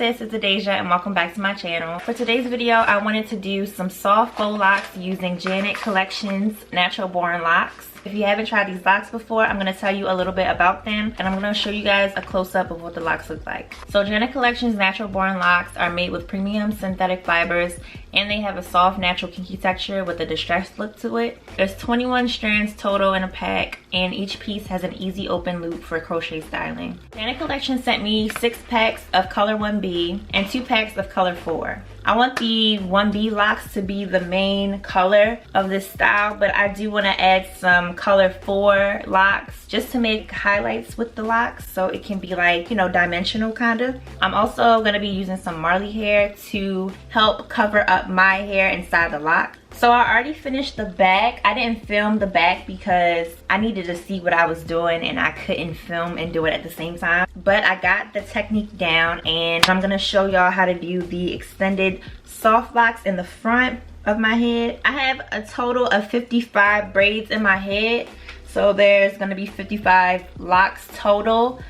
sis, it's Adaisha and welcome back to my channel. For today's video, I wanted to do some soft faux locks using Jael Collection's Natural Born Locks. If you haven't tried these locks before, I'm going to tell you a little bit about them and I'm going to show you guys a close-up of what the locks look like. So Jael Collection's Natural Born Locks are made with premium synthetic fibers and they have a soft natural kinky texture with a distressed look to it. There's 21 strands total in a pack and each piece has an easy open loop for crochet styling. Jael Collection sent me 6 packs of color 1B and 2 packs of color 4. I want the 1B locks to be the main color of this style, but I do want to add some color 4 locks just to make highlights with the locks so it can be like, you know, dimensional kind of. I'm also going to be using some Marley hair to help cover up my hair inside the lock. So I already finished the back. I didn't film the back because I needed to see what I was doing and I couldn't film and do it at the same time. But I got the technique down and I'm gonna show y'all how to do the extended soft locks in the front of my head. I have a total of 55 braids in my head. So there's gonna be 55 locks total.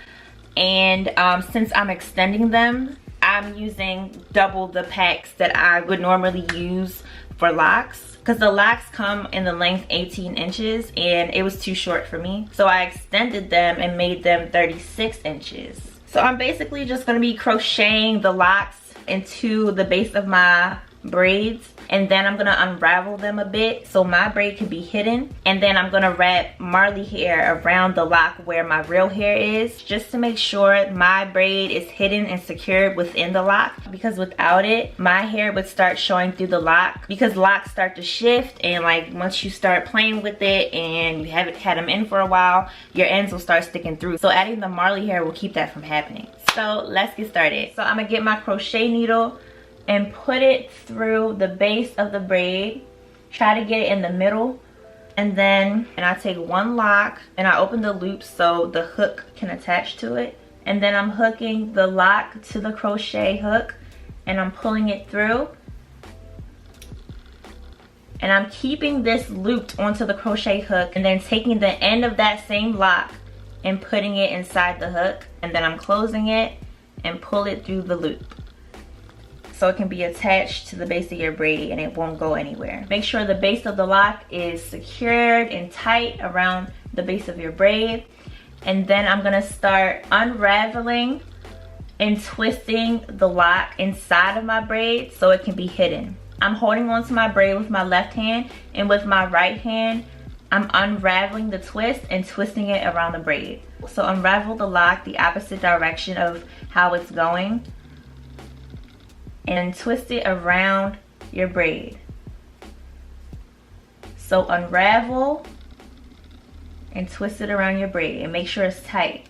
And since I'm extending them, I'm using double the packs that I would normally use for locks because the locks come in the length 18 inches and it was too short for me, so I extended them and made them 36 inches. So I'm basically just going to be crocheting the locks into the base of my braids and then I'm going to unravel them a bit so my braid can be hidden, and then I'm going to wrap Marley hair around the lock where my real hair is just to make sure my braid is hidden and secured within the lock, because without it my hair would start showing through the lock because locks start to shift, and like once you start playing with it and you haven't had them in for a while, your ends will start sticking through. So adding the Marley hair will keep that from happening. So let's get started. So I'm going to get my crochet needle and put it through the base of the braid. Try to get it in the middle, and I take one lock and I open the loop so the hook can attach to it, and then I'm hooking the lock to the crochet hook and I'm pulling it through, and I'm keeping this looped onto the crochet hook and then taking the end of that same lock and putting it inside the hook, and then I'm closing it and pull it through the loop so it can be attached to the base of your braid and it won't go anywhere. Make sure the base of the lock is secured and tight around the base of your braid, and then I'm gonna start unraveling and twisting the lock inside of my braid so it can be hidden. I'm holding onto my braid with my left hand, and with my right hand I'm unraveling the twist and twisting it around the braid. So unravel the lock the opposite direction of how it's going and twist it around your braid. So unravel and twist it around your braid and make sure it's tight.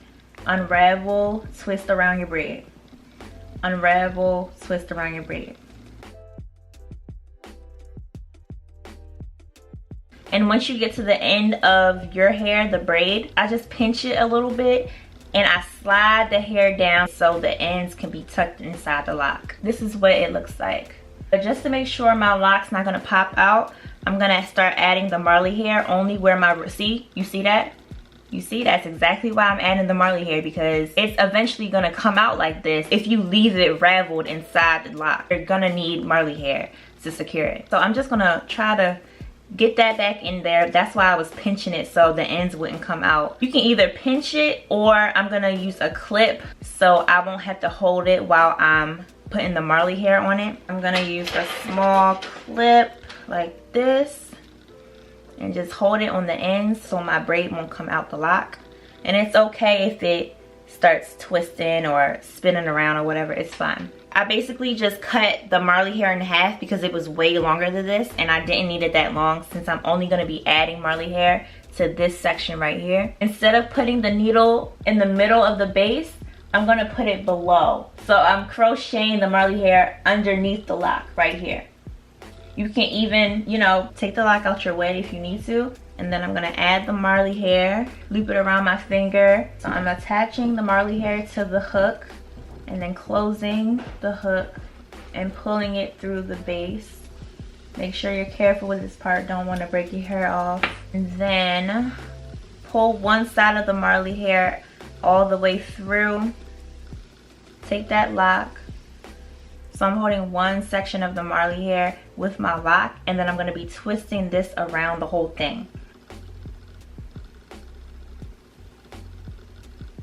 Unravel, twist around your braid. Unravel, twist around your braid. And once you get to the end of your hair, the braid, I just pinch it a little bit and I slide the hair down so the ends can be tucked inside the lock. This is what it looks like. But just to make sure my lock's not gonna pop out, I'm gonna start adding the Marley hair only where my, see? You see that? You see, that's exactly why I'm adding the Marley hair, because it's eventually gonna come out like this if you leave it raveled inside the lock. You're gonna need Marley hair to secure it. So I'm just gonna try to get that back in there. That's why I was pinching it so the ends wouldn't come out. You can either pinch it or I'm gonna use a clip so I won't have to hold it while I'm putting the Marley hair on it. I'm gonna use a small clip like this and just hold it on the ends so my braid won't come out the lock. And it's okay if it starts twisting or spinning around or whatever, it's fine. I basically just cut the Marley hair in half because it was way longer than this and I didn't need it that long since I'm only going to be adding Marley hair to this section right here. Instead of putting the needle in the middle of the base, I'm going to put it below. So I'm crocheting the Marley hair underneath the lock right here. You can even, you know, take the lock out your way if you need to. And then I'm going to add the Marley hair, loop it around my finger. So I'm attaching the Marley hair to the hook and then closing the hook and pulling it through the base. Make sure you're careful with this part, don't want to break your hair off. And then pull one side of the Marley hair all the way through. Take that lock, So I'm holding one section of the Marley hair with my lock, and then I'm going to be twisting this around the whole thing.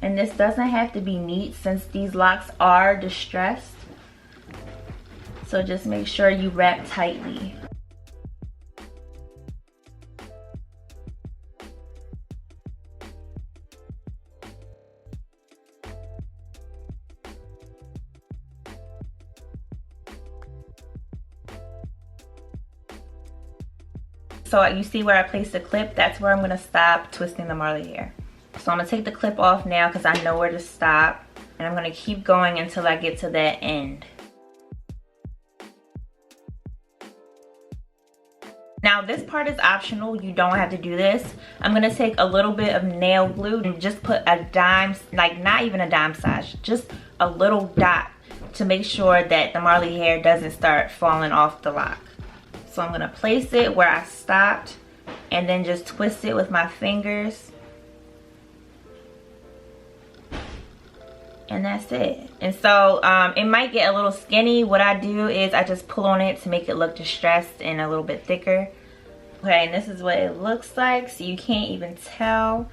And this doesn't have to be neat since these locks are distressed. So just make sure you wrap tightly. So you see where I placed the clip? That's where I'm going to stop twisting the Marley hair. So I'm going to take the clip off now because I know where to stop. And I'm going to keep going until I get to that end. Now this part is optional. You don't have to do this. I'm going to take a little bit of nail glue and just put a dime, like not even a dime size, just a little dot to make sure that the Marley hair doesn't start falling off the lock. So I'm going to place it where I stopped and then just twist it with my fingers. And that's it. And so it might get a little skinny. What I do is I just pull on it to make it look distressed and a little bit thicker. Okay, and this is what it looks like. So you can't even tell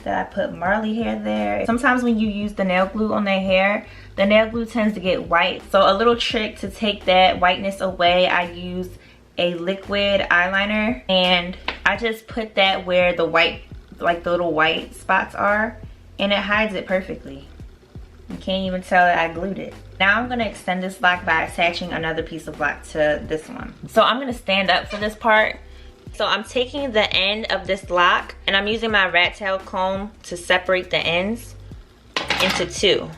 that I put Marley hair there. Sometimes when you use the nail glue on their hair, the nail glue tends to get white. So a little trick to take that whiteness away, I use a liquid eyeliner and I just put that where the white, like the little white spots are, and it hides it perfectly. You can't even tell that I glued it. Now I'm gonna extend this lock by attaching another piece of lock to this one. So I'm gonna stand up for this part. So I'm taking the end of this lock and I'm using my rat tail comb to separate the ends into two.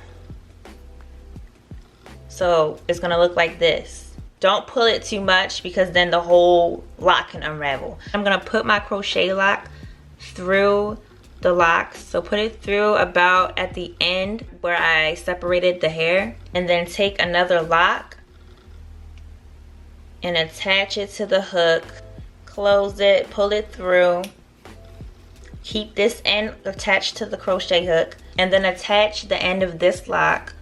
So it's gonna look like this. Don't pull it too much because then the whole lock can unravel. I'm gonna put my crochet lock through the locks. So put it through about at the end where I separated the hair, and then take another lock and attach it to the hook. Close it, pull it through, keep this end attached to the crochet hook, and then attach the end of this lock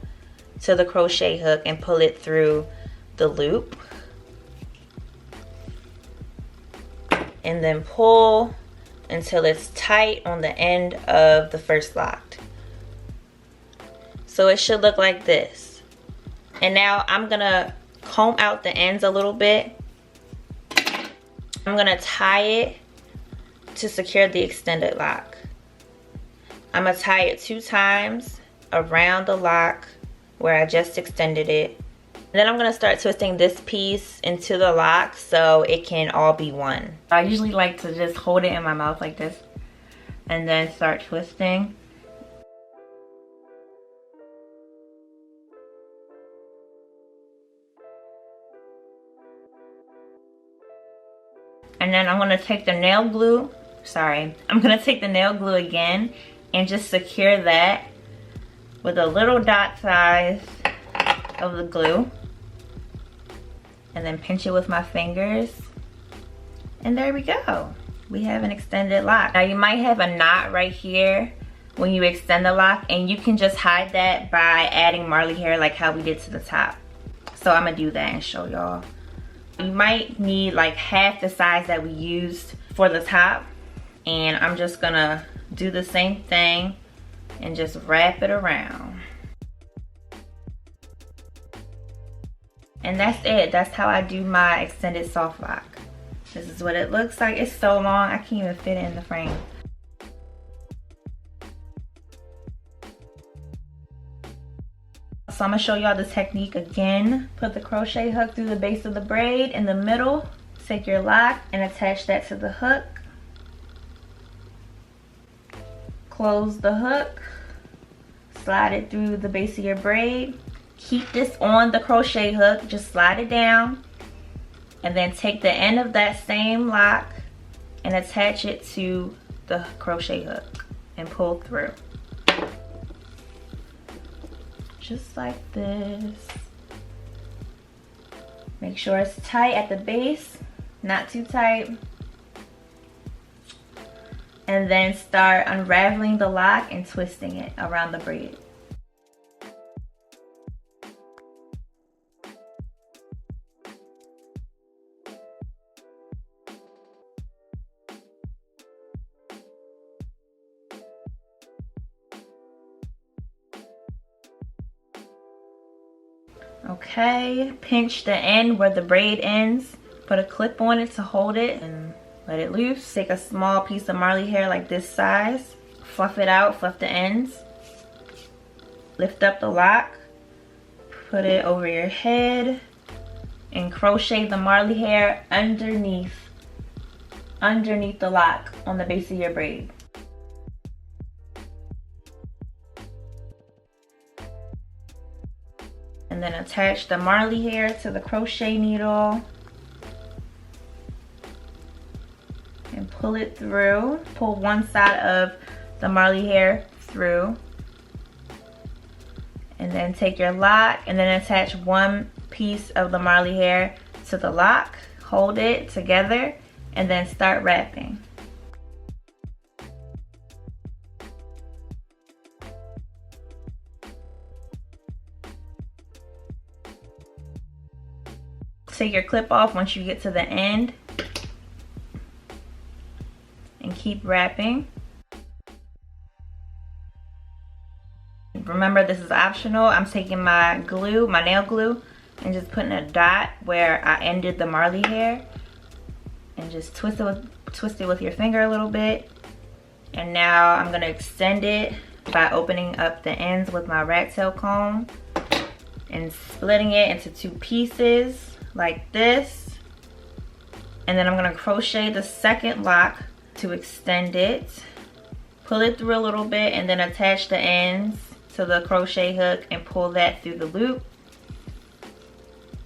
to the crochet hook and pull it through the loop, and then pull until it's tight on the end of the first lock. So it should look like this. And now I'm gonna comb out the ends a little bit. I'm gonna tie it to secure the extended lock. I'm gonna tie it 2 times around the lock where I just extended it. And then I'm gonna start twisting this piece into the lock so it can all be one. I usually like to just hold it in my mouth like this and then start twisting. And then I'm gonna take the nail glue, I'm gonna take the nail glue again and just secure that with a little dot size of the glue. And then pinch it with my fingers. And there we go. We have an extended lock. Now you might have a knot right here when you extend the lock, and you can just hide that by adding Marley hair like how we did to the top. So I'm gonna do that and show y'all. You might need like half the size that we used for the top, and I'm just gonna do the same thing and just wrap it around. And that's it. That's how I do my extended soft lock. This is what it looks like. It's so long I can't even fit it in the frame. So I'm gonna show y'all the technique again. Put the crochet hook through the base of the braid in the middle. Take your lock and attach that to the hook. Close the hook. Slide it through the base of your braid. Keep this on the crochet hook. Just slide it down. And then take the end of that same lock and attach it to the crochet hook and pull through. Just like this. Make sure it's tight at the base, not too tight. And then start unraveling the lock and twisting it around the braid. Okay, pinch the end where the braid ends. Put a clip on it to hold it and let it loose. Take a small piece of Marley hair like this size. Fluff it out, fluff the ends. Lift up the lock. Put it over your head. And crochet the Marley hair underneath the lock on the base of your braid. And then attach the Marley hair to the crochet needle and pull it through. Pull one side of the Marley hair through, and then take your lock and then attach one piece of the Marley hair to the lock. Hold it together and then start wrapping. Take your clip off once you get to the end and keep wrapping. Remember, this is optional. I'm taking my glue, my nail glue, and just putting a dot where I ended the Marley hair, and just twist it with your finger a little bit. And now I'm gonna extend it by opening up the ends with my rat tail comb and splitting it into two pieces like this. And then I'm gonna crochet the second lock to extend it. Pull it through a little bit and then attach the ends to the crochet hook and pull that through the loop.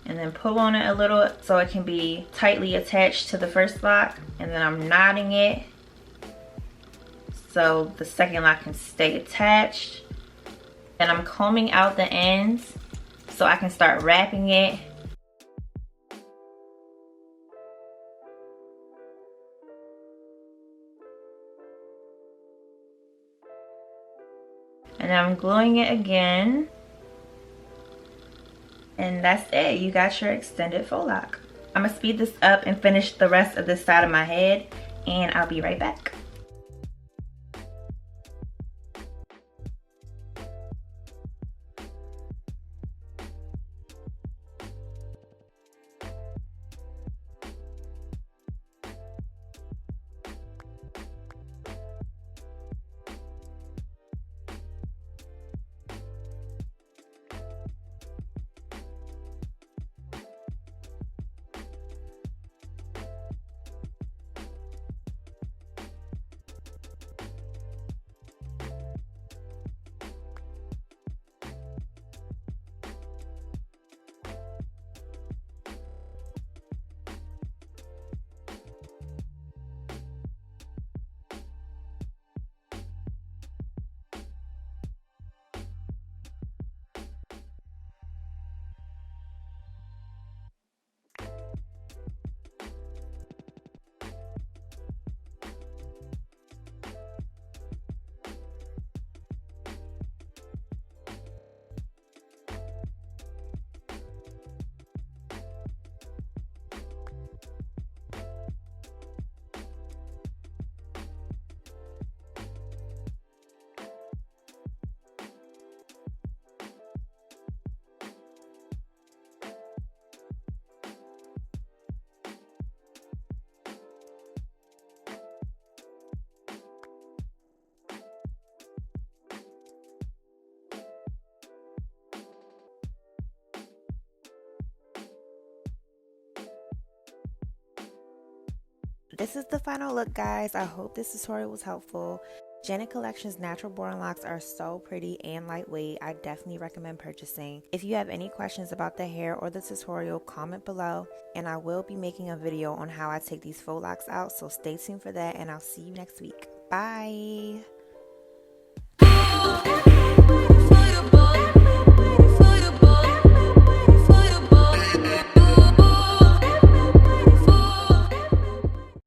And then pull on it a little so it can be tightly attached to the first lock. And then I'm knotting it so the second lock can stay attached. Then I'm combing out the ends so I can start wrapping it. And I'm gluing it again. And that's it. You got your extended faux lock. I'm gonna speed this up and finish the rest of this side of my head, and I'll be right back. This is the final look, guys. I hope this tutorial was helpful. Janet Collection's natural boring locks are so pretty and lightweight. I definitely recommend purchasing. If you have any questions about the hair or the tutorial, comment below, and I will be making a video on how I take these faux locks out, so stay tuned for that, and I'll see you next week. Bye!